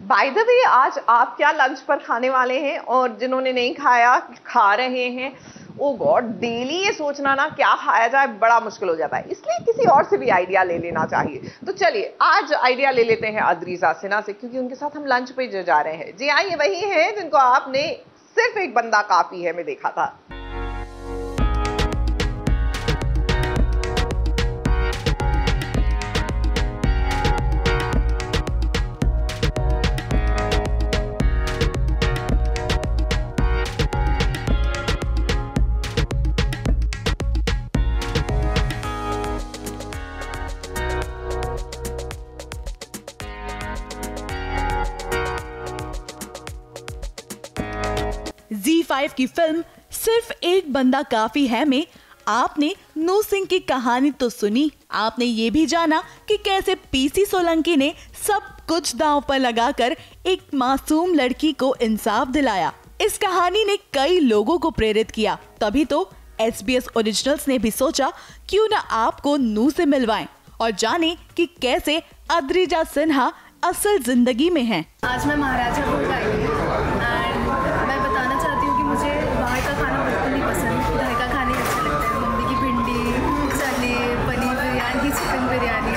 By the way, आज आप क्या लंच पर खाने वाले हैं? और जिन्होंने नहीं खाया खा रहे हैं, ओ गॉड, डेली ये सोचना ना क्या खाया जाए बड़ा मुश्किल हो जाता है, इसलिए किसी और से भी आइडिया ले लेना चाहिए। तो चलिए आज आइडिया ले लेते हैं अद्रीजा सिन्हा से, क्योंकि उनके साथ हम लंच पे जा रहे हैं। जी हाँ, ये वही है जिनको आपने सिर्फ एक बंदा काफी है में देखा था। ZEE5 की फिल्म सिर्फ एक बंदा काफी है में आपने नू सिंह की कहानी तो सुनी, आपने ये भी जाना कि कैसे पीसी सोलंकी ने सब कुछ दांव पर लगाकर एक मासूम लड़की को इंसाफ दिलाया। इस कहानी ने कई लोगों को प्रेरित किया, तभी तो SBS ओरिजिनल्स ने भी सोचा क्यों ना आपको नू से मिलवाएं और जाने कि कैसे अद्रीजा सिन्हा असल जिंदगी में हैं। आज मैं महाराजा बोल आई हूँ एंड मैं बताना चाहती हूँ कि मुझे बाहर का खाना बिल्कुल नहीं पसंद, घर का खाना ही अच्छा लगता है। मम्मी की भिंडी, चने, पनीर बिरयानी, चिकन बिरयानी।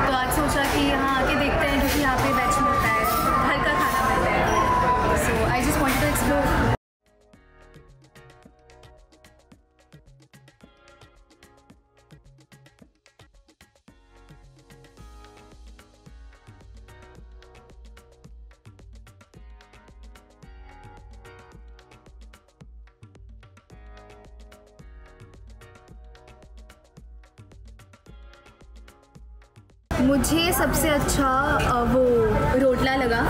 तो आज सोचा कि यहाँ आके देखते हैं, क्योंकि यहाँ पे वेज मिलता है, घर का खाना मिलता है। So I just want to explore. मुझे सबसे अच्छा वो रोटला लगा,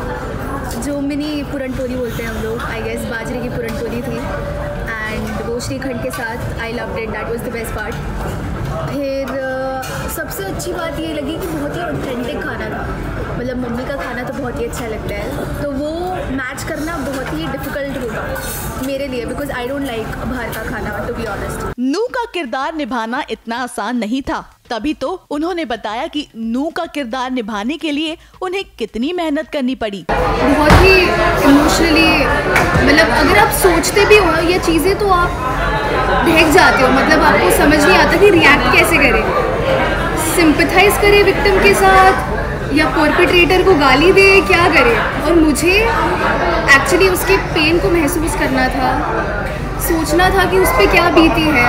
जो मिनी पूरन पोली बोलते हैं हम लोग, आई गेस बाजरे की पूरन पोली थी एंड वो श्रीखंड के साथ। I loved it, that was the best part. फिर सबसे अच्छी बात ये लगी कि बहुत ही ऑथेंटिक खाना था, मतलब मम्मी का खाना तो बहुत ही अच्छा लगता है, तो वो मैच करना बहुत ही डिफिकल्ट होगा मेरे लिए, बिकॉज आई डोंट लाइक बाहर का खाना, टू बी ऑनेस्ट। नू का किरदार निभाना इतना आसान नहीं था, तभी तो उन्होंने बताया कि नू का किरदार निभाने के लिए उन्हें कितनी मेहनत करनी पड़ी। बहुत ही इमोशनली, मतलब अगर आप सोचते भी हो ये चीज़ें तो आप बहक जाते हो, मतलब आपको समझ नहीं आता कि रिएक्ट कैसे करें, सिंपथाइज करें विक्टिम के साथ या परपेट्रेटर को गाली दे, क्या करे। और मुझे एक्चुअली उसके पेन को महसूस करना था, सोचना था कि उस पर क्या बीती है।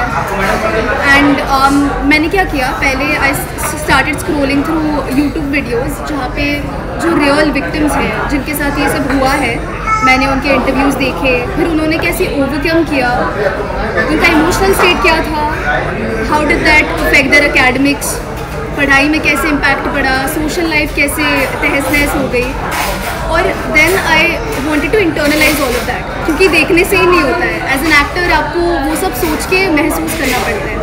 एंड मैंने क्या किया, पहले I started scrolling through YouTube videos, जहाँ पे जो रियल विक्टिम्स हैं जिनके साथ ये सब हुआ है, मैंने उनके इंटरव्यूज़ देखे, फिर उन्होंने कैसे ओवरकम किया, उनका इमोशनल स्टेट क्या था, how did that affect there academics, पढ़ाई में कैसे इम्पैक्ट पड़ा, सोशल लाइफ कैसे तहस नहस हो गई। और then I wanted to internalize all of that, क्योंकि देखने से ही नहीं होता है, एज एन एक्टर आपको वो सब सोच के महसूस करना पड़ता है।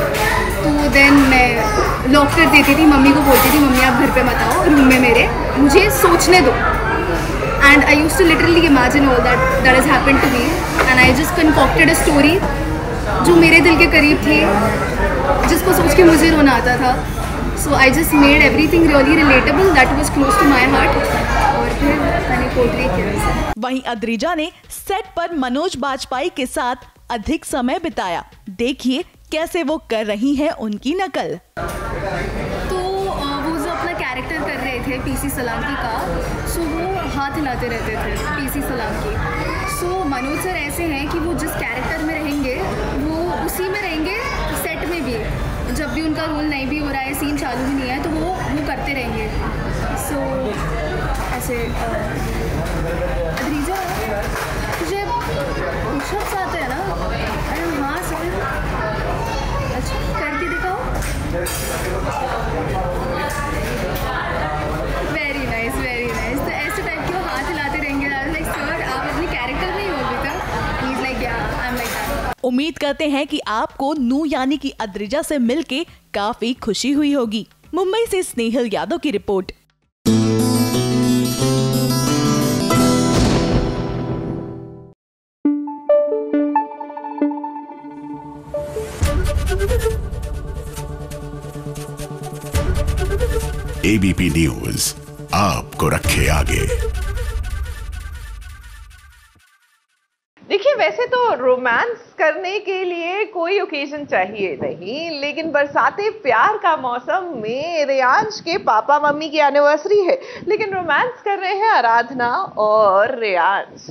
तो देन मैं लॉक कर देती थी, मम्मी को बोलती थी मम्मी आप घर पे मत आओ, रूम में मेरे मुझे सोचने दो। And I used to literally imagine all that has happened to me and I just concocted a story जो मेरे दिल के करीब थी, जिसको सोच के मुझे रोना आता था। So I just made everything really relatable, that was close to my heart, और फिर मैंने पोर्ट्रे किया। वहीं अद्रीजा ने सेट पर मनोज बाजपेयी के साथ अधिक समय बिताया, देखिए कैसे वो कर रही हैं उनकी नकल। तो वो जो अपना कैरेक्टर कर रहे थे पीसी सोलंकी का, सो वो हाथ हिलाते रहते थे पीसी सोलंकी। सो मनोज सर ऐसे हैं कि वो जिस कैरेक्टर में रहेंगे वो उसी में रहेंगे, सेट में भी जब भी उनका रोल नहीं भी हो रहा है, सीन चालू भी नहीं है, तो वो करते रहेंगे। सो ऐसे अद्रीजा तुझे पुशअप्स आते हैं ना? अरे हाँ सर, अच्छा करके दिखाओ। Very nice, very nice. तो ऐसे टाइप के वो हाथ हिलाते रहेंगे, लाइक सर आप अपनी कैरेक्टर में ही हो अभी तक। ही इज लाइक या आई एम लाइक दैट। उम्मीद करते हैं कि आपको नू यानी कि अद्रीजा से मिलके काफी खुशी हुई होगी। मुंबई से स्नेहल यादव की रिपोर्ट। ABP न्यूज आपको रखे आगे। देखिए, वैसे तो रोमांस करने के लिए कोई ओकेजन चाहिए नहीं, लेकिन बरसाते प्यार का मौसम में रेयांश के पापा मम्मी की एनिवर्सरी है, लेकिन रोमांस कर रहे हैं आराधना और रेयांश।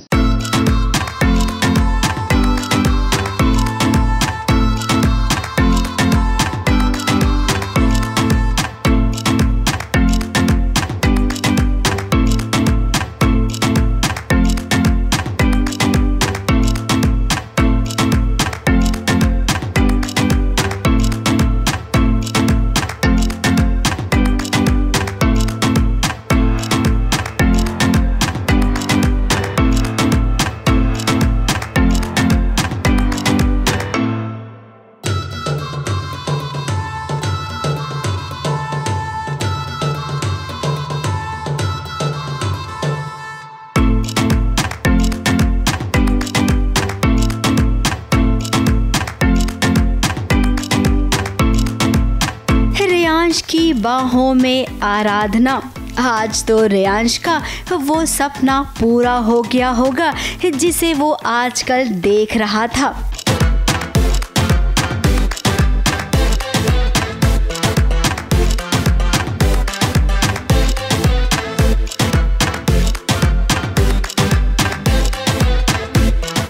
की बाहों में आराधना। आज तो रेयांश का वो सपना पूरा हो गया होगा जिसे वो आजकल देख रहा था।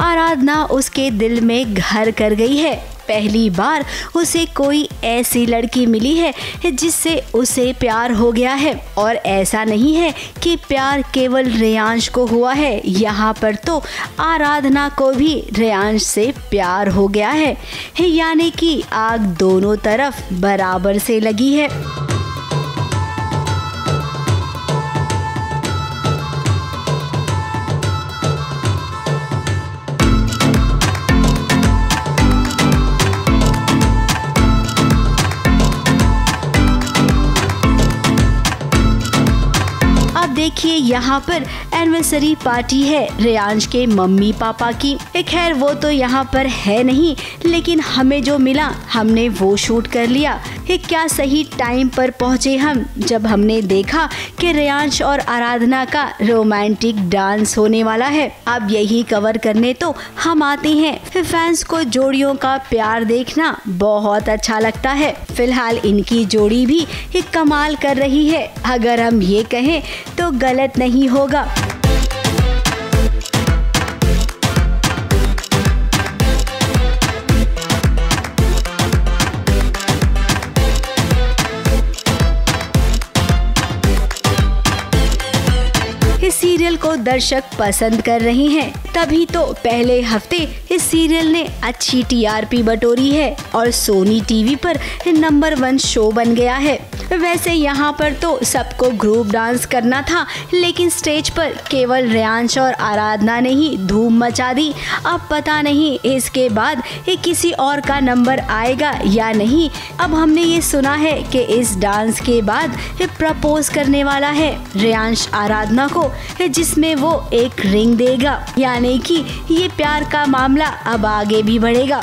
आराधना उसके दिल में घर कर गई है। पहली बार उसे कोई ऐसी लड़की मिली है जिससे उसे प्यार हो गया है। और ऐसा नहीं है कि प्यार केवल रेयांश को हुआ है, यहाँ पर तो आराधना को भी रेयांश से प्यार हो गया है, यानी कि आग दोनों तरफ बराबर से लगी है। देखिए यहाँ पर एनिवर्सरी पार्टी है रेयांश के मम्मी पापा की। खैर वो तो यहाँ पर है नहीं, लेकिन हमें जो मिला हमने वो शूट कर लिया। क्या सही टाइम पर पहुँचे हम जब हमने देखा कि रेयांश और आराधना का रोमांटिक डांस होने वाला है। अब यही कवर करने तो हम आते हैं। फैंस को जोड़ियों का प्यार देखना बहुत अच्छा लगता है। फिलहाल इनकी जोड़ी भी कमाल कर रही है, अगर हम ये कहें तो गलत नहीं होगा। इस सीरियल को दर्शक पसंद कर रहे हैं, तभी तो पहले हफ्ते इस सीरियल ने अच्छी टीआरपी बटोरी है और सोनी टीवी पर नंबर 1 शो बन गया है। वैसे यहाँ पर तो सबको ग्रुप डांस करना था, लेकिन स्टेज पर केवल रेयांश और आराधना ने ही धूम मचा दी। अब पता नहीं इसके बाद किसी और का नंबर आएगा या नहीं। अब हमने ये सुना है कि इस डांस के बाद प्रपोज करने वाला है रेयांश आराधना को, जिसमें वो एक रिंग देगा, यानी कि ये प्यार का मामला अब आगे भी बढ़ेगा।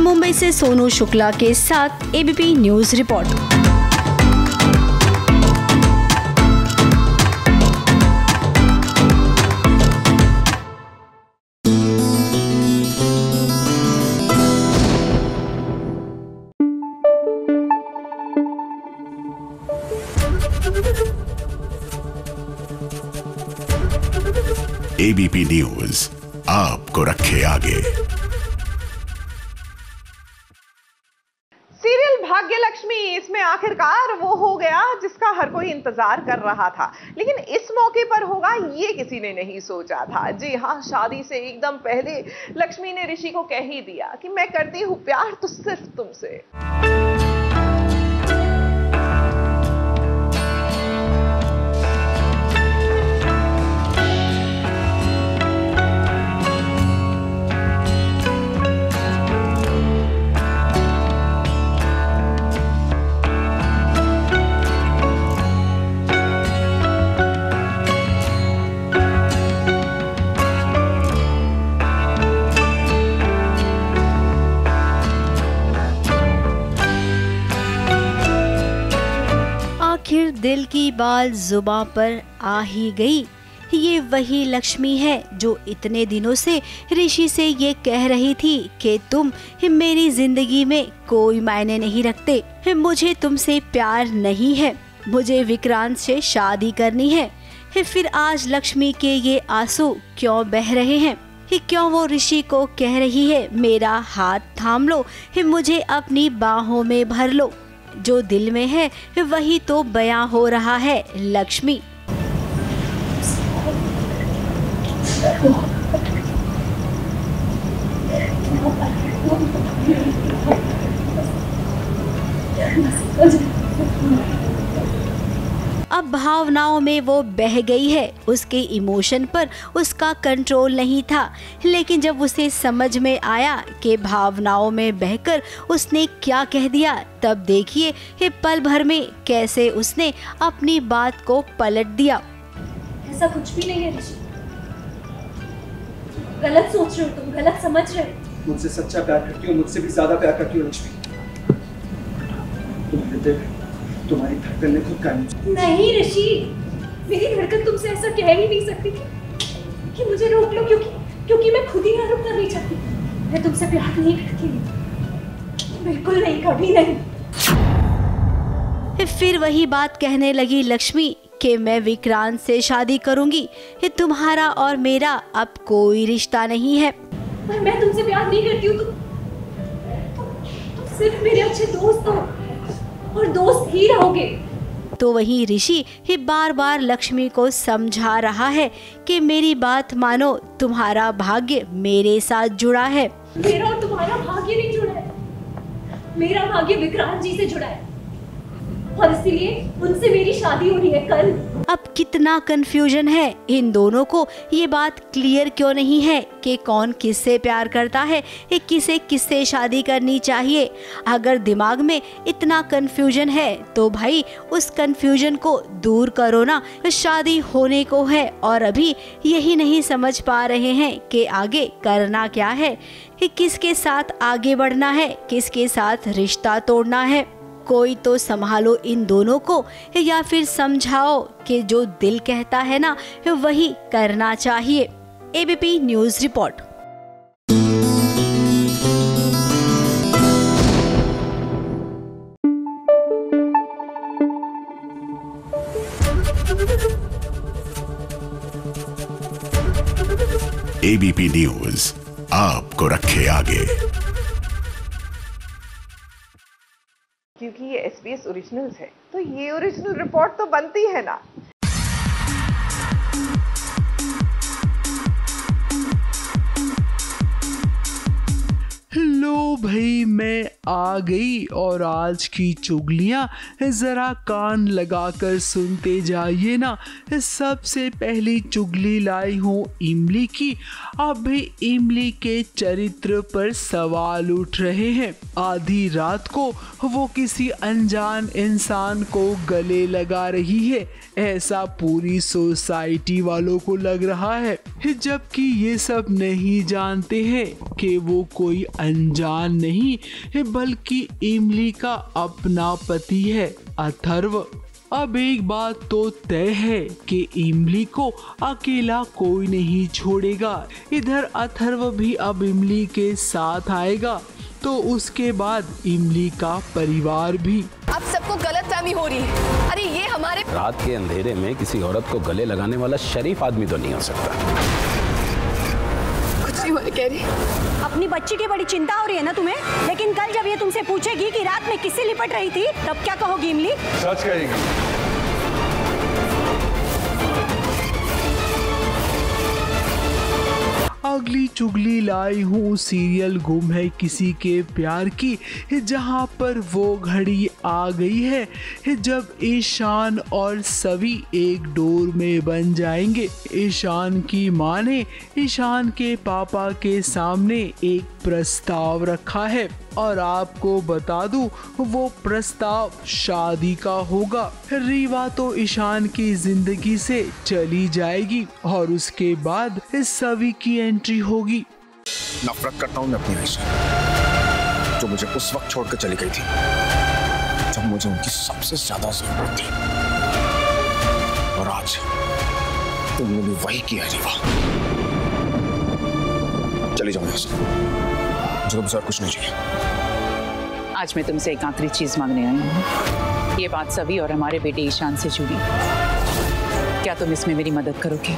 मुंबई से सोनू शुक्ला के साथ ABP news report. ABP news आपको रखे आगे। सीरियल भाग्यलक्ष्मी, इसमें आखिरकार वो हो गया जिसका हर कोई इंतजार कर रहा था, लेकिन इस मौके पर होगा ये किसी ने नहीं सोचा था। जी हाँ, शादी से एकदम पहले लक्ष्मी ने ऋषि को कह ही दिया कि मैं करती हूँ प्यार तो सिर्फ तुमसे। दिल की बात जुबां पर आ ही गई। ये वही लक्ष्मी है जो इतने दिनों से ऋषि से ये कह रही थी कि तुम मेरी जिंदगी में कोई मायने नहीं रखते, मुझे तुमसे प्यार नहीं है, मुझे विक्रांत से शादी करनी है। फिर आज लक्ष्मी के ये आंसू क्यों बह रहे हैं? क्यों वो ऋषि को कह रही है मेरा हाथ थाम लो, मुझे अपनी बाहों में भर लो। जो दिल में है वही तो बयां हो रहा है लक्ष्मी। अब भावनाओं में वो बह गई है। उसके इमोशन पर उसका कंट्रोल नहीं था, लेकिन जब उसे समझ में आया कि भावनाओं में बहकर उसने क्या कह दिया, तब देखिए ये पल भर में कैसे उसने अपनी बात को पलट दिया। ऐसा कुछ भी नहीं है ऋषि, गलत सोच रहे हो तुम, गलत समझ रहे हो। मुझसे सच्चा प्यार करती हो, मुझसे भी ज्यादा प्यार करती हो लक्ष्मी। तुम्हारे दिल, तुम्हारी धड़कन ने खुद का नहीं ऋषि, मेरी धड़कन तुमसे ऐसा कह ही नहीं सकती कि मुझे रोक लो, क्योंकि मैं खुद ही ना रुकना नहीं चाहती। मैं तुमसे प्यार नहीं करती, बिल्कुल नहीं, कभी नहीं। फिर वही बात कहने लगी लक्ष्मी कि मैं विक्रांत से शादी करूंगी, तुम्हारा और मेरा अब कोई रिश्ता नहीं है। पर मैं तुमसे प्यार नहीं करती हूँ, तुम सिर्फ मेरे अच्छे दोस्त हो और दोस्त ही रहोगे। तो वही ऋषि बार बार लक्ष्मी को समझा रहा है कि मेरी बात मानो, तुम्हारा भाग्य मेरे साथ जुड़ा है। मेरा और तुम्हारा भाग्य नहीं जुड़ा है, मेरा भाग्य विक्रांत जी से जुड़ा है और इसीलिए उनसे मेरी शादी हो रही है कल। अब कितना कंफ्यूजन है इन दोनों को, ये बात क्लियर क्यों नहीं है कि कौन किससे प्यार करता है, किसे किससे शादी करनी चाहिए। अगर दिमाग में इतना कंफ्यूजन है तो भाई उस कंफ्यूजन को दूर करो ना। शादी होने को है और अभी यही नहीं समझ पा रहे हैं कि आगे करना क्या है, किसके साथ आगे बढ़ना है, किसके साथ रिश्ता तोड़ना है। कोई तो संभालो इन दोनों को, या फिर समझाओ कि जो दिल कहता है ना वही करना चाहिए। ABP news report. ABP news आपको रखे आगे। क्योंकि ये SBS ओरिजिनल्स है, तो ये ओरिजिनल रिपोर्ट तो बनती है ना। लो भाई, मैं आ गई और आज की चुगलियाँ ज़रा कान लगाकर सुनते जाइए ना। सबसे पहली चुगली लाई हूँ इमली की। अब भी इमली के चरित्र पर सवाल उठ रहे हैं। आधी रात को वो किसी अनजान इंसान को गले लगा रही है, ऐसा पूरी सोसाइटी वालों को लग रहा है, जबकि ये सब नहीं जानते हैं कि वो कोई अनजान नहीं बल्कि इमली का अपना पति है अथर्व। अब एक बात तो तय है कि इमली को अकेला कोई नहीं छोड़ेगा। इधर अथर्व भी अब इमली के साथ आएगा, तो उसके बाद इमली का परिवार भी। अब सबको गलतफहमी हो रही है। अरे ये हमारे रात के अंधेरे में किसी औरत को गले लगाने वाला शरीफ आदमी तो नहीं हो सकता। कुछ नहीं मैं कह रही। अपनी बच्ची की बड़ी चिंता हो रही है ना तुम्हें, लेकिन कल जब ये तुमसे पूछेगी कि रात में किससे लिपट रही थी, तब क्या कहोगी इमली? सच कहेगी। अगली चुगली लाई हूँ सीरियल गुम है किसी के प्यार की, जहाँ पर वो घड़ी आ गई है जब ईशान और सवी एक डोर में बन जाएंगे। ईशान की माँ ने ईशान के पापा के सामने एक प्रस्ताव रखा है और आपको बता दूं वो प्रस्ताव शादी का होगा। रीवा तो ईशान की जिंदगी से चली जाएगी और उसके बाद सवी की एंट्री होगी। नफरत करता हूँ मैं अपनी आयशा, जो मुझे उस वक्त छोड़कर चली गई थी जब मुझे उनकी सबसे ज्यादा जरूरत थी। और आज तुमने भी वही किया रीवा। चली जाओ यहाँ से, मुझे तुमसे और कुछ नहीं चाहिए। आज मैं तुमसे एक आखिरी चीज मांगने आई हूँ। ये बात सभी और हमारे बेटे ईशान से जुड़ी, क्या तुम इसमें मेरी मदद करोगे?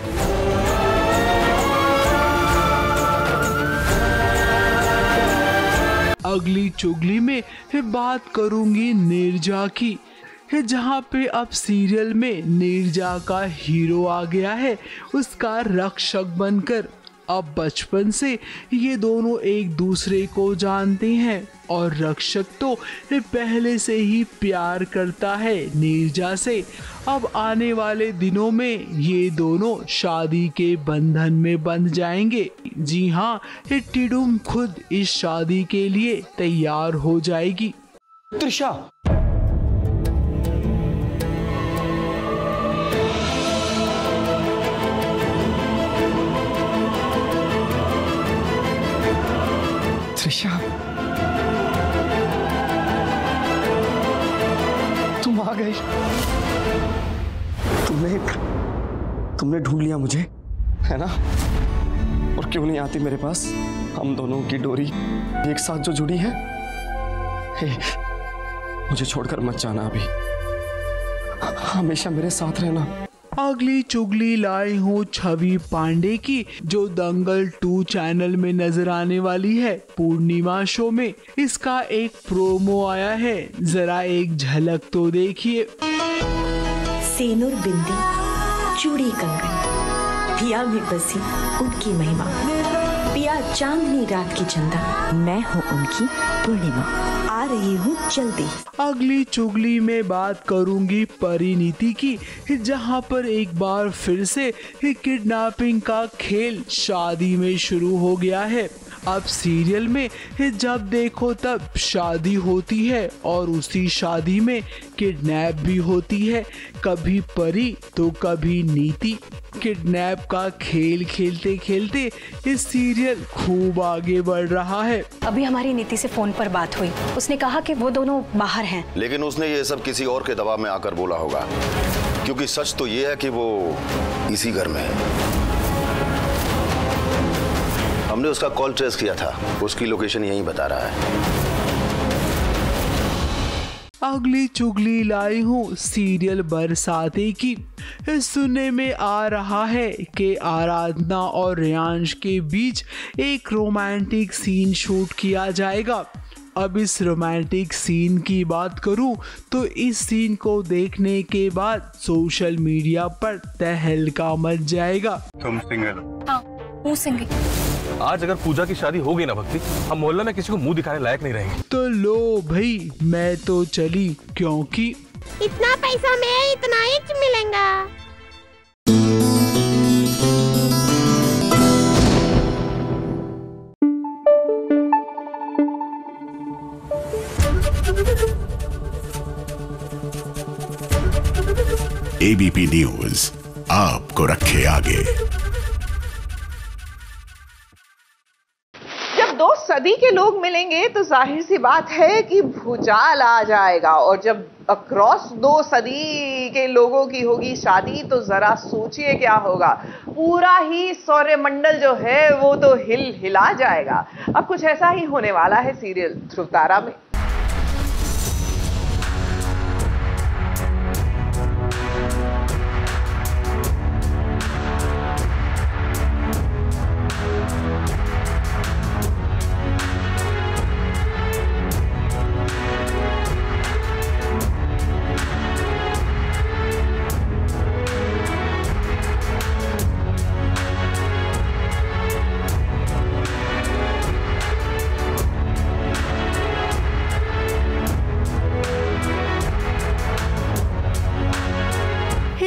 अगली चुगली में बात करूंगी नीरजा की, जहाँ पे अब सीरियल में नीरजा का हीरो आ गया है उसका रक्षक बनकर। अब बचपन से ये दोनों एक दूसरे को जानते हैं और रक्षक तो पहले से ही प्यार करता है नीरजा से। अब आने वाले दिनों में ये दोनों शादी के बंधन में बंध जाएंगे। जी हाँ, टिडुम खुद इस शादी के लिए तैयार हो जाएगी। त्रिशा, त्रिशा, तुम आ गई। तुमने ढूंढ लिया मुझे, है ना? और क्यों नहीं आती मेरे पास? हम दोनों की डोरी एक साथ जो जुड़ी है। हे, मुझे छोड़कर मत जाना, अभी हमेशा मेरे साथ रहना। अगली चुगली लाई हूँ छवि पांडे की, जो दंगल 2 चैनल में नजर आने वाली है पूर्णिमा शो में। इसका एक प्रोमो आया है, जरा एक झलक तो देखिए। सेनुर बिंदी, चूड़ी कंगन, पिया में बसी उनकी महिमा, पिया चांदनी रात की चंदा, मैं हूँ उनकी पूर्णिमा, आ रही हूँ जल्दी। अगली चुगली में बात करूंगी परिणीति की, जहां पर एक बार फिर से किडनैपिंग का खेल शादी में शुरू हो गया है। अब सीरियल में जब देखो तब शादी होती है और उसी शादी में किडनैप भी होती है, कभी परी तो कभी नीति। किडनैप का खेल खेलते खेलते इस सीरियल खूब आगे बढ़ रहा है। अभी हमारी नीति से फोन पर बात हुई, उसने कहा कि वो दोनों बाहर हैं। लेकिन उसने ये सब किसी और के दबाव में आकर बोला होगा, क्योंकि सच तो ये है कि वो इसी घर में है। हमने उसका कॉल ट्रेस किया था, उसकी लोकेशन यहीं बता रहा है। अगली चुगली लाई हूँ सीरियल बरसाते की। सुनने में आ रहा है कि आराधना और रियांश के बीच एक रोमांटिक सीन शूट किया जाएगा। अब इस रोमांटिक सीन की बात करूं तो इस सीन को देखने के बाद सोशल मीडिया पर तहलका मच जाएगा। तुम सिंगल? हाँ, वो सिंगल। आज अगर पूजा की शादी होगी ना भक्ति, हम मोहल्ला में किसी को मुंह दिखाने लायक नहीं रहेंगे। तो लो भाई, मैं तो चली, क्योंकि इतना पैसा में इतना ही मिलेगा। एबीपी न्यूज आपको रखे आगे। जब 2 सदी के लोग मिलेंगे तो जाहिर सी बात है कि भूचाल आ जाएगा, और जब अक्रॉस 2 सदी के लोगों की होगी शादी तो जरा सोचिए क्या होगा। पूरा ही सौरमंडल जो है वो तो हिला जाएगा। अब कुछ ऐसा ही होने वाला है सीरियल ध्रुवतारा में।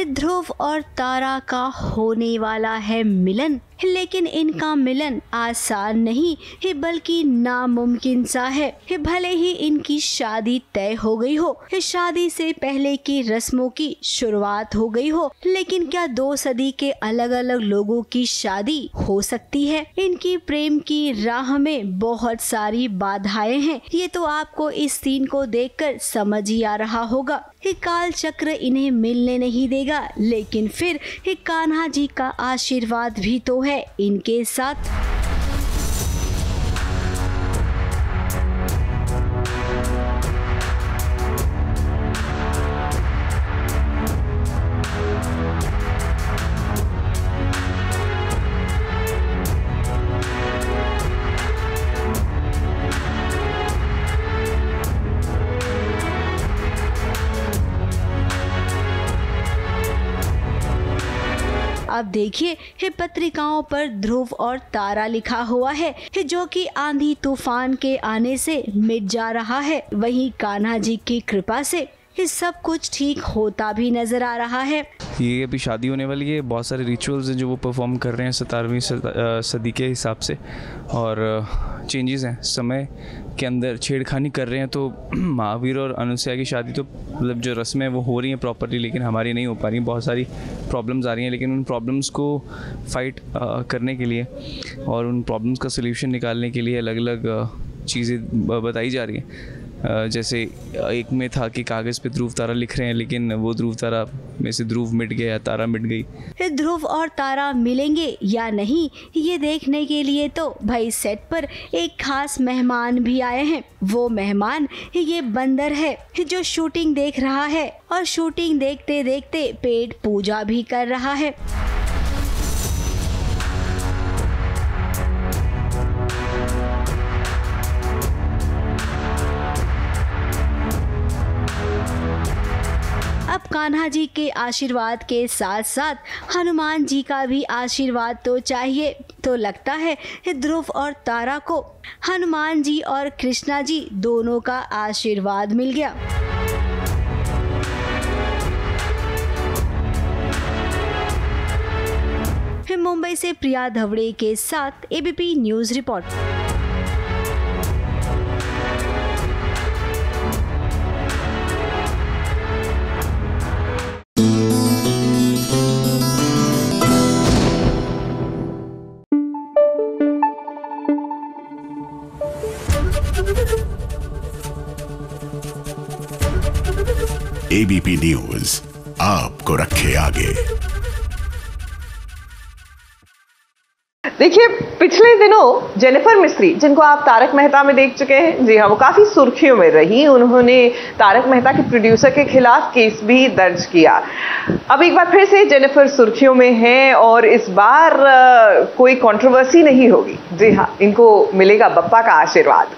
ध्रुव और तारा का होने वाला है मिलन। लेकिन इनका मिलन आसान नहीं बल्कि नामुमकिन सा है। भले ही इनकी शादी तय हो गई हो, शादी से पहले की रस्मों की शुरुआत हो गई हो, लेकिन क्या 2 सदी के अलग अलग लोगों की शादी हो सकती है? इनकी प्रेम की राह में बहुत सारी बाधाएं हैं। ये तो आपको इस सीन को देखकर समझ ही आ रहा होगा। काल चक्र इन्हें मिलने नहीं देगा, लेकिन फिर कान्हा जी का आशीर्वाद भी तो है इनके साथ। अब देखिए पत्रिकाओं पर ध्रुव और तारा लिखा हुआ है, जो कि आंधी तूफान के आने से मिट जा रहा है। वहीं कान्हा जी की कृपा से सब कुछ ठीक होता भी नजर आ रहा है। ये अभी शादी होने वाली है, बहुत सारे रिचुअल्स हैं जो वो परफॉर्म कर रहे हैं 17वीं सदी के हिसाब से, और चेंजेस हैं समय के अंदर, छेड़खानी कर रहे हैं। तो महावीर और अनुसुईया की शादी तो मतलब जो रस्में वो हो रही हैं प्रॉपरली, लेकिन हमारी नहीं हो पा रही। बहुत सारी प्रॉब्लम्स आ रही हैं, लेकिन उन प्रॉब्लम्स को फाइट करने के लिए और उन प्रॉब्लम्स का सोल्यूशन निकालने के लिए अलग अलग चीज़ें बताई जा रही हैं। जैसे एक में था कि कागज़ पे ध्रुव तारा लिख रहे हैं, लेकिन वो ध्रुव तारा में से ध्रुव मिट गया, तारा मिट गई। ध्रुव और तारा मिलेंगे या नहीं, ये देखने के लिए तो भाई सेट पर एक खास मेहमान भी आए हैं। वो मेहमान ये बंदर है जो शूटिंग देख रहा है और शूटिंग देखते देखते पेट पूजा भी कर रहा है। अब कान्हा जी के आशीर्वाद के साथ साथ हनुमान जी का भी आशीर्वाद तो चाहिए। तो लगता है ध्रुव और तारा को हनुमान जी और कृष्णा जी दोनों का आशीर्वाद मिल गया। मुंबई से प्रिया धवड़े के साथ ABP news report. ABP news आपको रखे आगे। देखिए, पिछले दिनों जेनिफर मिस्त्री, जिनको आप तारक मेहता में देख चुके हैं, जी हाँ, वो काफी सुर्खियों में रही। उन्होंने तारक मेहता के प्रोड्यूसर के खिलाफ केस भी दर्ज किया। अब एक बार फिर से जेनिफर सुर्खियों में हैं और इस बार कोई कंट्रोवर्सी नहीं होगी। जी हाँ, इनको मिलेगा बप्पा का आशीर्वाद।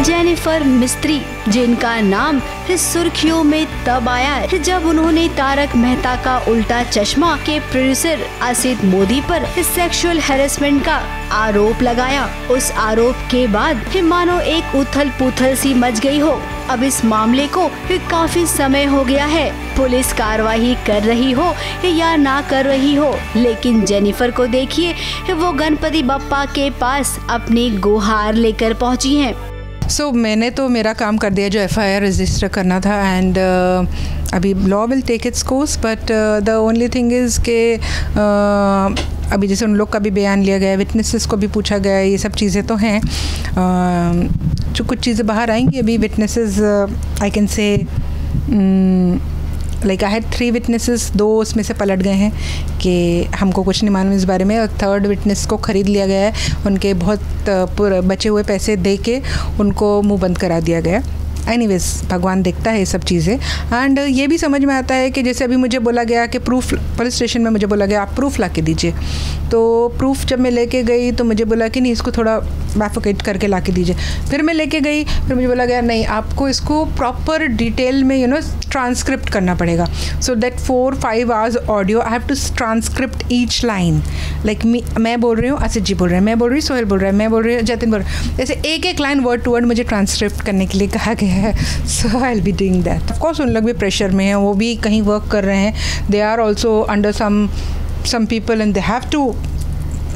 जेनिफर मिस्त्री, जिनका नाम सुर्खियों में तब आया जब उन्होंने तारक मेहता का उल्टा चश्मा के प्रोड्यूसर असित मोदी पर सेक्सुअल हैरेसमेंट का आरोप लगाया। उस आरोप के बाद मानो एक उथल पुथल सी मच गई हो। अब इस मामले को काफी समय हो गया है, पुलिस कार्रवाई कर रही हो या ना कर रही हो, लेकिन जेनिफर को देखिए, वो गणपति बप्पा के पास अपनी गुहार लेकर पहुंची हैं। मैंने तो मेरा काम कर दिया जो FIR रजिस्टर करना था, एंड अभी law will take its course, but the only thing is के अभी जैसे उन लोग का भी बयान लिया गया, विटनेसेस को भी पूछा गया, ये सब चीज़ें तो हैं। जो कुछ चीज़ें बाहर आएंगी अभी। Witnesses I can say like I had 3 witnesses, 2 उसमें से पलट गए हैं कि हमको कुछ नहीं मालूम इस बारे में, और 3rd विटनेस को ख़रीद लिया गया है। उनके बहुत बचे हुए पैसे दे के उनको मुँह बंद करा दिया गया। एनीवेज भगवान देखता है ये सब चीज़ें। एंड ये भी समझ में आता है कि जैसे अभी मुझे बोला गया कि प्रूफ, पुलिस स्टेशन में मुझे बोला गया आप प्रूफ ला के दीजिए, तो प्रूफ जब मैं लेके गई तो मुझे बोला कि नहीं इसको थोड़ा बैफिकेट करके ला के दीजिए। फिर मैं लेके गई, फिर मुझे बोला गया नहीं आपको इसको प्रॉपर डिटेल में ट्रांसक्रिप्ट करना पड़ेगा। So that 4-5 hours audio I have to transcript each line. Like मैं बोल रही हूँ, असित जी बोल रहे हैं, मैं बोल रही हूँ, सोहेल बोल रहा है, मैं बोल रही हूँ, जतिन बोल रहा है, जैसे एक वर्ड टू वर्ड मुझे ट्रांसक्रिप्ट करने के लिए कहा गया है। So I will be doing that. Of course उन लोग भी प्रेशर में हैं, वो भी कहीं वर्क कर रहे हैं, they are also under some people and they have to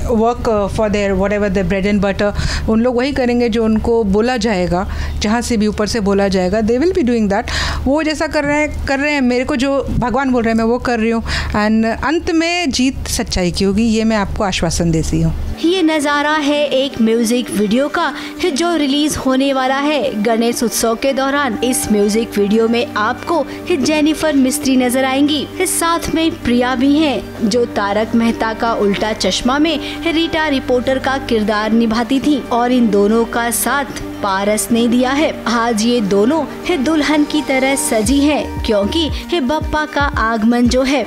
work for their whatever the bread and butter. उन लोग वही करेंगे जो उनको बोला जाएगा, जहाँ से भी ऊपर से बोला जाएगा, they will be doing that. वो जैसा कर रहे हैं, मेरे को जो भगवान बोल रहे हैं मैं वो कर रही हूँ। एंड अंत में जीत सच्चाई की होगी, ये मैं आपको आश्वासन देती हूँ। ये नज़ारा है एक म्यूजिक वीडियो का जो रिलीज होने वाला है गणेश उत्सव के दौरान। इस म्यूजिक वीडियो में आपको जेनिफर मिस्त्री नजर आएंगी, साथ में प्रिया भी हैं जो तारक मेहता का उल्टा चश्मा में रीटा रिपोर्टर का किरदार निभाती थी, और इन दोनों का साथ पारस ने दिया है। आज ये दोनों दुल्हन की तरह सजी है क्योंकि बप्पा का आगमन जो है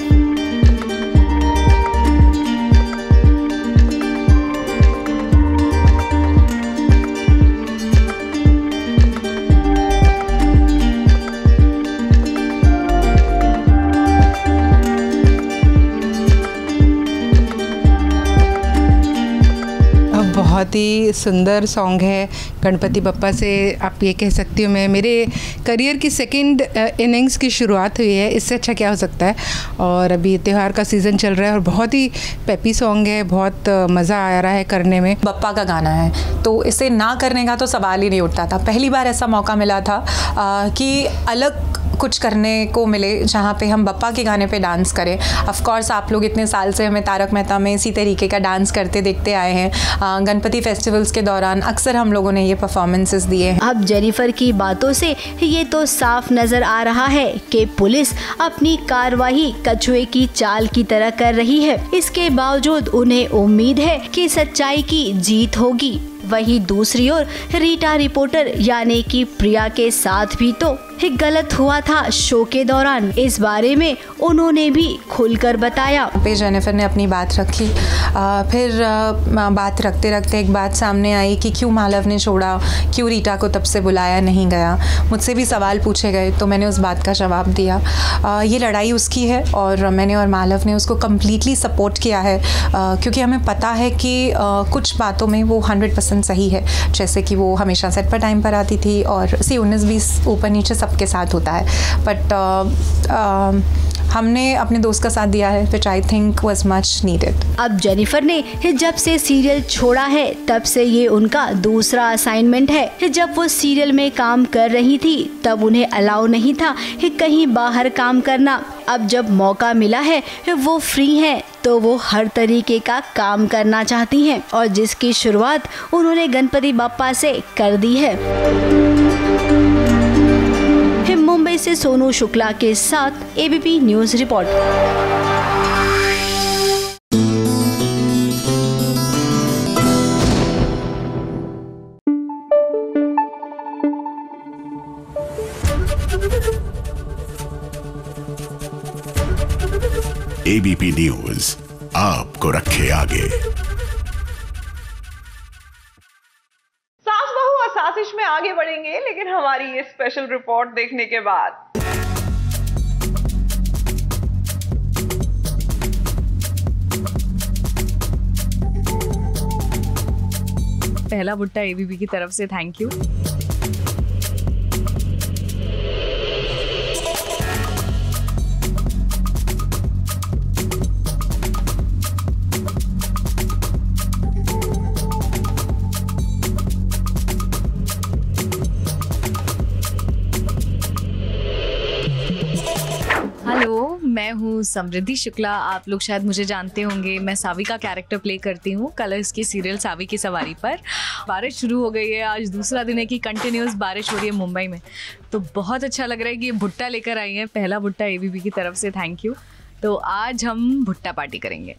बहुत ही सुंदर सॉन्ग है। गणपति बप्पा से आप ये कह सकती हूँ मैं मेरे करियर की सेकंड इनिंग्स की शुरुआत हुई है, इससे अच्छा क्या हो सकता है। और अभी त्यौहार का सीज़न चल रहा है और बहुत ही पेपी सॉन्ग है, बहुत मज़ा आ रहा है करने में। बप्पा का गाना है तो इसे ना करने का तो सवाल ही नहीं उठता था। पहली बार ऐसा मौका मिला था कि अलग कुछ करने को मिले जहाँ पे हम बप्पा के गाने पे डांस करें। ऑफ कोर्स आप लोग इतने साल से हमें तारक मेहता में इसी तरीके का डांस करते देखते आए हैं। गणपति फेस्टिवल्स के दौरान अक्सर हम लोगों ने ये परफॉर्मेंसेस दिए हैं। अब जेनिफर की बातों से ये तो साफ नजर आ रहा है कि पुलिस अपनी कार्रवाई कछुए की चाल की तरह कर रही है। इसके बावजूद उन्हें उम्मीद है कि सच्चाई की जीत होगी। वहीं दूसरी ओर रीटा रिपोर्टर यानी कि प्रिया के साथ भी तो गलत हुआ था शो के दौरान। इस बारे में उन्होंने भी खुलकर बताया। जेनिफर ने अपनी बात रखी, फिर बात रखते रखते एक बात सामने आई कि क्यों मालव ने छोड़ा, क्यों रीटा को तब से बुलाया नहीं गया। मुझसे भी सवाल पूछे गए तो मैंने उस बात का जवाब दिया। ये लड़ाई उसकी है और मैंने और मालव ने उसको कम्प्लीटली सपोर्ट किया है, क्योंकि हमें पता है कि कुछ बातों में वो 100% सही है। जैसे कि वो हमेशा सेट पर टाइम पर आती थी और 19-20 ऊपर नीचे सबके साथ होता है, बट हमने अपने दोस्त का साथ दिया है, which I think was much needed। अब जेनिफर ने जब से सीरियल छोड़ा है तब से ये उनका दूसरा असाइनमेंट है। जब वो सीरियल में काम कर रही थी तब उन्हें अलाउ नहीं था कहीं बाहर काम करना। अब जब मौका मिला है वो फ्री हैं तो वो हर तरीके का काम करना चाहती हैं और जिसकी शुरुआत उन्होंने गणपति बप्पा से कर दी है। मुंबई से सोनू शुक्ला के साथ ABP news report. ABP news आपको रखे आगे। साजिश में आगे बढ़ेंगे, लेकिन हमारी ये स्पेशल रिपोर्ट देखने के बाद। पहला भुट्टा एबीपी की तरफ से थैंक यू। मैं हूँ समृद्धि शुक्ला, आप लोग शायद मुझे जानते होंगे। मैं सावी का कैरेक्टर प्ले करती हूँ कलर्स के सीरियल सावी की सवारी पर। बारिश शुरू हो गई है, आज दूसरा दिन है कि कंटिन्यूस बारिश हो रही है मुंबई में, तो बहुत अच्छा लग रहा है कि ये भुट्टा लेकर आई हैं। पहला भुट्टा एबीपी की तरफ से थैंक यू। तो आज हम भुट्टा पार्टी करेंगे।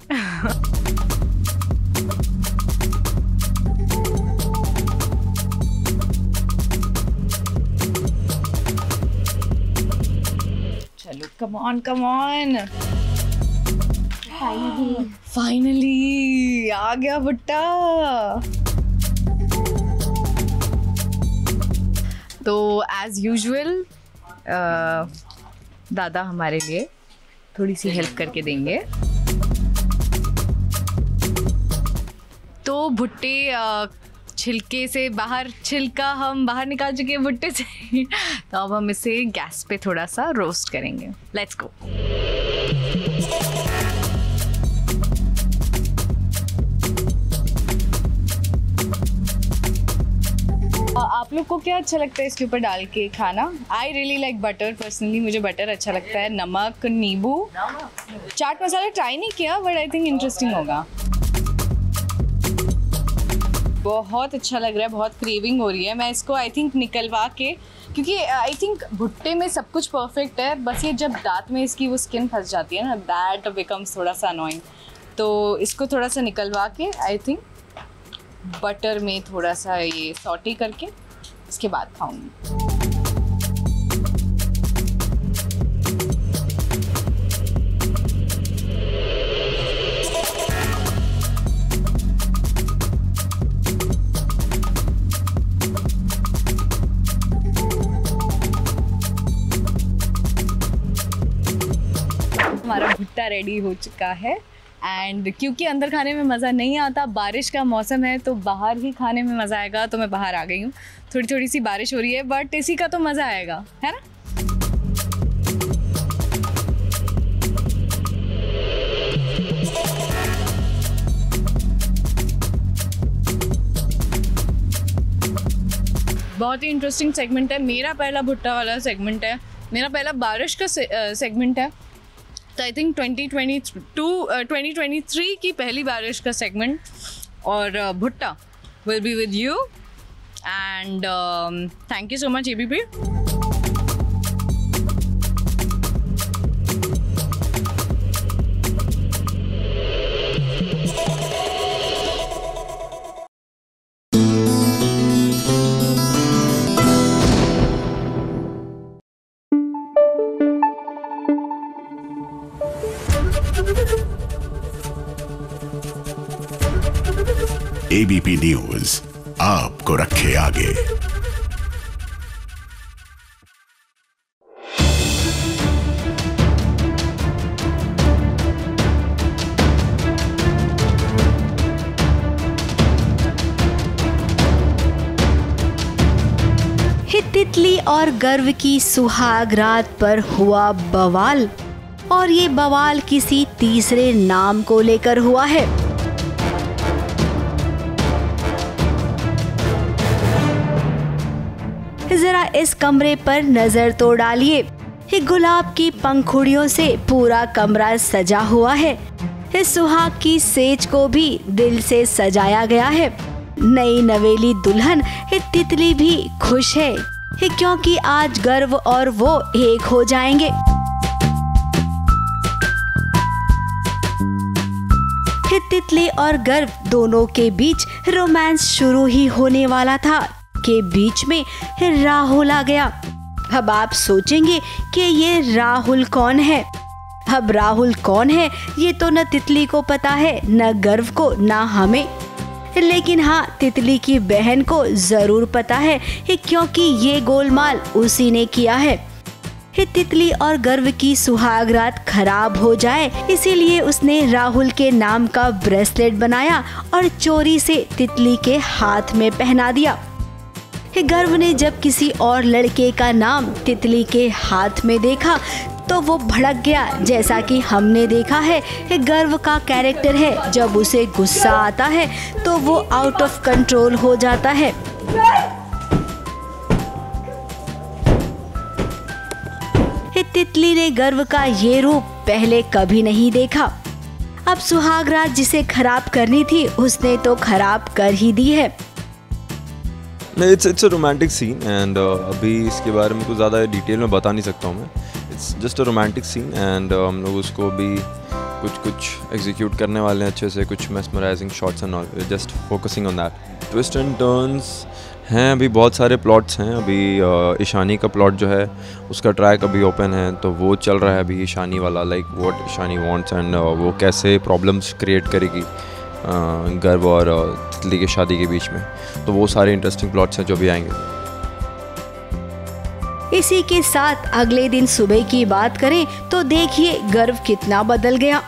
Come on. फाइनली आ गया भुट्टा। तो एज यूजुअल दादा हमारे लिए थोड़ी सी हेल्प करके देंगे। तो भुट्टे छिलके से बाहर, छिलका हम बाहर निकाल चुके हैं भुट्टे से। तो अब हम इसे गैस पे थोड़ा सा रोस्ट करेंगे। Let's go. आप लोग को क्या अच्छा लगता है इसके ऊपर डाल के खाना? I really like butter. Personally मुझे बटर अच्छा लगता है। नमक, नींबू, चाट मसाला ट्राई नहीं किया बट आई थिंक इंटरेस्टिंग होगा। बहुत अच्छा लग रहा है, बहुत क्रेविंग हो रही है। मैं इसको आई थिंक निकलवा के, क्योंकि आई थिंक भुट्टे में सब कुछ परफेक्ट है, बस ये जब दांत में इसकी वो स्किन फंस जाती है ना, दैट बिकम्स थोड़ा सा अनोइंग। तो इसको थोड़ा सा निकलवा के आई थिंक बटर में थोड़ा सा ये सॉटे करके इसके बाद खाऊंगी। हमारा भुट्टा रेडी हो चुका है। एंड क्योंकि अंदर खाने में मज़ा नहीं आता, बारिश का मौसम है तो बाहर ही खाने में मज़ा आएगा। तो मैं बाहर आ गई हूँ। थोड़ी थोड़ी सी बारिश हो रही है बट इसी का तो मज़ा आएगा, है ना। बहुत ही इंटरेस्टिंग सेगमेंट है। मेरा पहला भुट्टा वाला सेगमेंट है, मेरा पहला बारिश का सेगमेंट है। तो आई थिंक 2023 की पहली बारिश का सेगमेंट। और भुट्टा will be with you and thank you so much ABP। ABP news आपको रखे आगे। तितली और गर्व की सुहाग रात पर हुआ बवाल, और ये बवाल किसी तीसरे नाम को लेकर हुआ है। जरा इस कमरे पर नजर तो डालिए। ये गुलाब की पंखुड़ियों से पूरा कमरा सजा हुआ है। इस सुहाग की सेज को भी दिल से सजाया गया है। नई नवेली दुल्हन ये तितली भी खुश है, क्योंकि आज गर्व और वो एक हो जाएंगे। तितली और गर्व दोनों के बीच रोमांस शुरू ही होने वाला था के बीच में राहुल आ गया। अब आप सोचेंगे कि ये राहुल कौन है। अब राहुल कौन है ये तो न तितली को पता है, न गर्व को, न हमें। लेकिन हाँ, तितली की बहन को जरूर पता है, क्योंकि ये गोलमाल उसी ने किया है। तितली और गर्व की सुहाग रात खराब हो जाए, इसीलिए उसने राहुल के नाम का ब्रेसलेट बनाया और चोरी से तितली के हाथ में पहना दिया। गर्व ने जब किसी और लड़के का नाम तितली के हाथ में देखा तो वो भड़क गया। जैसा कि हमने देखा है, गर्व का कैरेक्टर है, जब उसे गुस्सा आता है तो वो आउट ऑफ कंट्रोल हो जाता है। तितली ने गर्व का ये रूप पहले कभी नहीं देखा। अब सुहाग रात जिसे खराब करनी थी उसने तो खराब कर ही दी है। नहीं, it's a romantic scene and अभी इसके बारे में कुछ ज़्यादा डिटेल में बता नहीं सकता हूँ मैं। It's just a romantic scene and हम लोग उसको भी कुछ एग्जीक्यूट करने वाले हैं अच्छे से, कुछ mesmerising shots and all, just focusing on that. Twist and turns हैं अभी बहुत सारे प्लॉट्स हैं। अभी ईशानी का प्लॉट जो है उसका ट्रैक अभी ओपन है, तो वो चल रहा है अभी ईशानी वाला, like what Ishani wants and वो कैसे प्रॉब्लम्स क्रिएट करेगी गर्व और तितली की शादी के बीच में। तो वो सारे इंटरेस्टिंग प्लॉट्स हैं जो भी आएंगे। इसी के साथ अगले दिन सुबह की बात करें तो देखिए गर्व कितना बदल गया।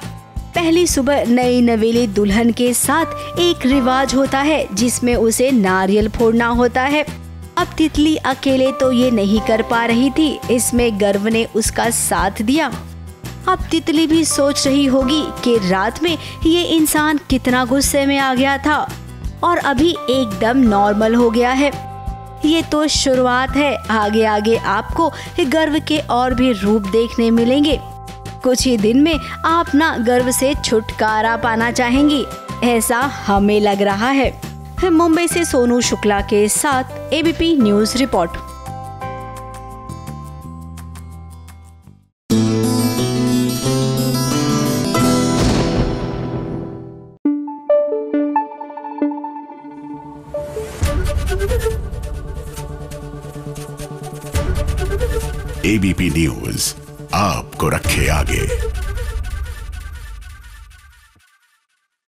पहली सुबह नई नवेली दुल्हन के साथ एक रिवाज होता है जिसमें उसे नारियल फोड़ना होता है। अब तितली अकेले तो ये नहीं कर पा रही थी, इसमें गर्व ने उसका साथ दिया। अब तितली भी सोच रही होगी कि रात में ये इंसान कितना गुस्से में आ गया था और अभी एकदम नॉर्मल हो गया है। ये तो शुरुआत है, आगे आगे आपको गर्व के और भी रूप देखने मिलेंगे। कुछ ही दिन में आप ना गर्व से छुटकारा पाना चाहेंगी, ऐसा हमें लग रहा है। मुंबई से सोनू शुक्ला के साथ ABP news report. ABP news आपको रखे आगे।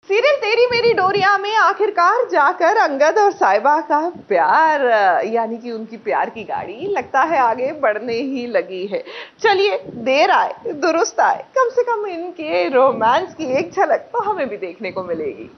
सीरियल तेरी मेरी डोरिया में आखिरकार जाकर अंगद और साहिबा का प्यार, यानी कि उनकी प्यार की गाड़ी लगता है आगे बढ़ने ही लगी है। चलिए, देर आए दुरुस्त आए, कम से कम इनके रोमांस की एक झलक तो हमें भी देखने को मिलेगी।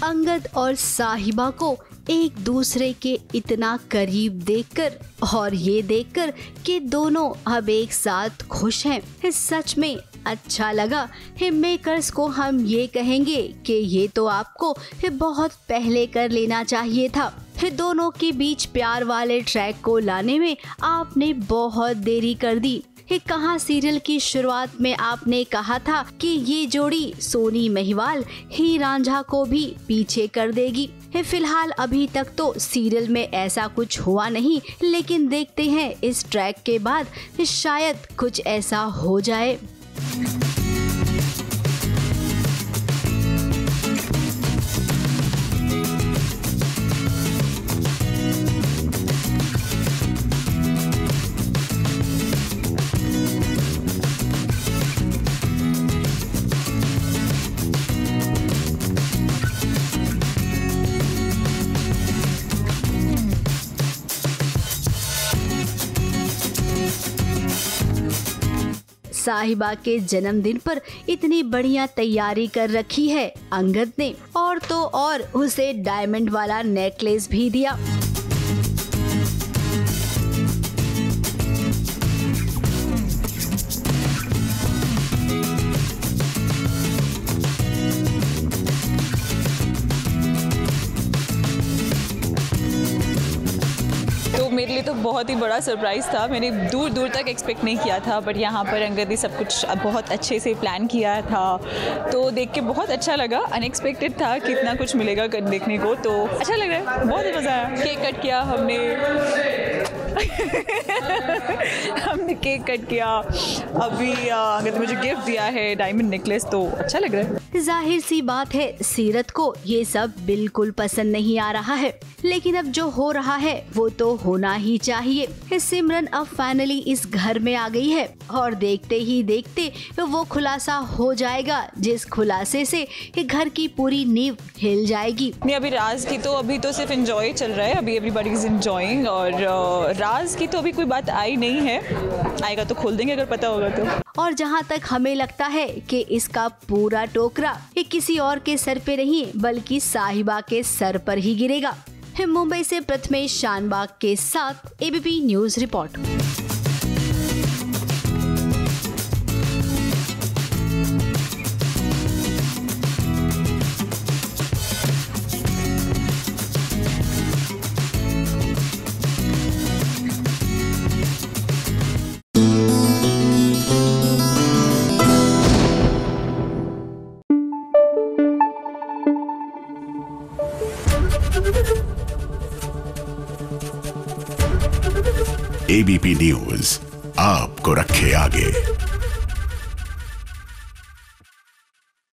अंगद और साहिबा को एक दूसरे के इतना करीब देखकर और ये देखकर कि दोनों अब एक साथ खुश हैं, सच में अच्छा लगा। मेकर्स को हम ये कहेंगे कि ये तो आपको बहुत पहले कर लेना चाहिए था। दोनों के बीच प्यार वाले ट्रैक को लाने में आपने बहुत देरी कर दी। कहाँ सीरियल की शुरुआत में आपने कहा था कि ये जोड़ी सोनी महिवाल ही रांझा को भी पीछे कर देगी। फिलहाल अभी तक तो सीरियल में ऐसा कुछ हुआ नहीं, लेकिन देखते हैं इस ट्रैक के बाद शायद कुछ ऐसा हो जाए। साहिबा के जन्मदिन पर इतनी बढ़िया तैयारी कर रखी है अंगद ने, और तो और उसे डायमंड वाला नेकलेस भी दिया। मेरे लिए तो बहुत ही बड़ा सरप्राइज़ था। मैंने दूर दूर तक एक्सपेक्ट नहीं किया था, बट यहाँ पर अंगद ने सब कुछ बहुत अच्छे से प्लान किया था, तो देख के बहुत अच्छा लगा। अनएक्सपेक्टेड था कि इतना कुछ मिलेगा देखने को, तो अच्छा लग रहा है, बहुत ही मज़ा आया। केक कट किया हमने हमने केक कट किया। अभी अंगद ने मुझे गिफ्ट दिया है डायमंड नेकलेस, तो अच्छा लग रहा है। जाहिर सी बात है सीरत को ये सब बिल्कुल पसंद नहीं आ रहा है, लेकिन अब जो हो रहा है वो तो होना ही चाहिए। सिमरन अब फाइनली इस घर में आ गई है और देखते ही देखते वो खुलासा हो जाएगा, जिस खुलासे से घर की पूरी नींव हिल जाएगी। नहीं, अभी राज की तो अभी तो सिर्फ एंजॉय चल रहा है, अभी एवरीबॉडी इज एंजॉयिंग, और राज की तो अभी कोई बात आई नहीं है, आएगा तो खोल देंगे अगर पता होगा तो। और जहाँ तक हमें लगता है कि इसका पूरा टोकरा किसी और के सर पे नहीं बल्कि साहिबा के सर पर ही गिरेगा। मुंबई से प्रथमेश शानबाग के साथ ABP news report. ABP news आपको रखे आगे।